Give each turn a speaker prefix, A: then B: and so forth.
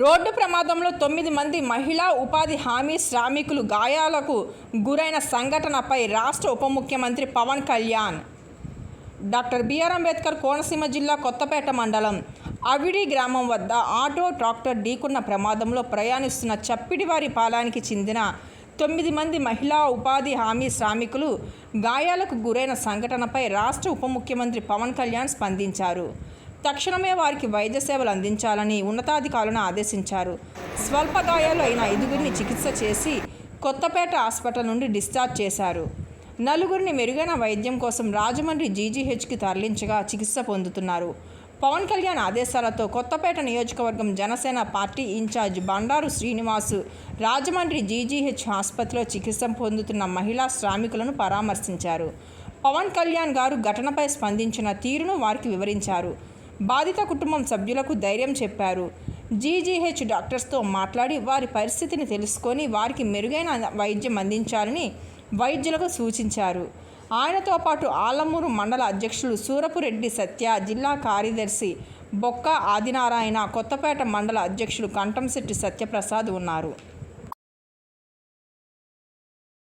A: Road ప్రమాదంలో 9 మంది మహిళా ఉపాధి హామీ శ్రామికులు గాయాలకు గురైన సంఘటనపై రాష్ట్ర ఉప ముఖ్యమంత్రి పవన్ కళ్యాణ్ డాక్టర్ బిఆర్ అంబేద్కర్ కోనసీమ జిల్లా కొత్తపేట మండలం అవిడి గ్రామం వద్ద ఆటో ట్రాక్టర్ ఢీకొన్న ప్రమాదంలో ప్రయాణిస్తున్న చప్పిడివారి పాలానికి చెందిన 9 మంది మహిళా ఉపాధి హామీ శ్రామికులు గాయాలకు గురైన సంఘటనపై రాష్ట్ర ఉప ముఖ్యమంత్రి పవన్ కళ్యాణ్ స్పందించారు. తక్షణమే వారికి వైద్య సేవలు అందించాలని ఉన్నతాధికారులను ఆదేశించారు. స్వల్ప గాయాలు అయిన 5గురిని చికిత్స చేసి కొత్తపేట హాస్పిటల్ నుండి డిశ్చార్జ్ చేశారు. 4గురిని మెరుగైన వైద్యం కోసం రాజమండ్రి జీజీహెచ్కి తరలించగా చికిత్స పొందుతున్నారు. పవన్ కళ్యాణ్ ఆదేశాలతో కొత్తపేట నియోజకవర్గం Janasena party incharge Bandaru Srinivasu Rajahmundry GGH ఆసుపత్రిలో చికిత్స పొందుతున్న మహిళా శ్రామికులను పరామర్శించారు. పవన్ కళ్యాణ్ గారు ఘటనపై స్పందించిన తీరును వారికి వివరించారు. బాధిత కుటుంబం సభ్యులకు ధైర్యం చెప్పారు. జీజీహెచ్ డాక్టర్స్తో మాట్లాడి వారి పరిస్థితిని తెలుసుకొని వారికి మెరుగైన వైద్యం అందించాలని వైద్యులకు సూచించారు. ఆయనతో పాటు ఆలమూరు మండల అధ్యక్షులు సూరపురెడ్డి సత్య, జిల్లా కార్యదర్శి బొక్క ఆదినారాయణ, కొత్తపేట మండల అధ్యక్షులు కంఠంశెట్టి సత్యప్రసాద్ ఉన్నారు.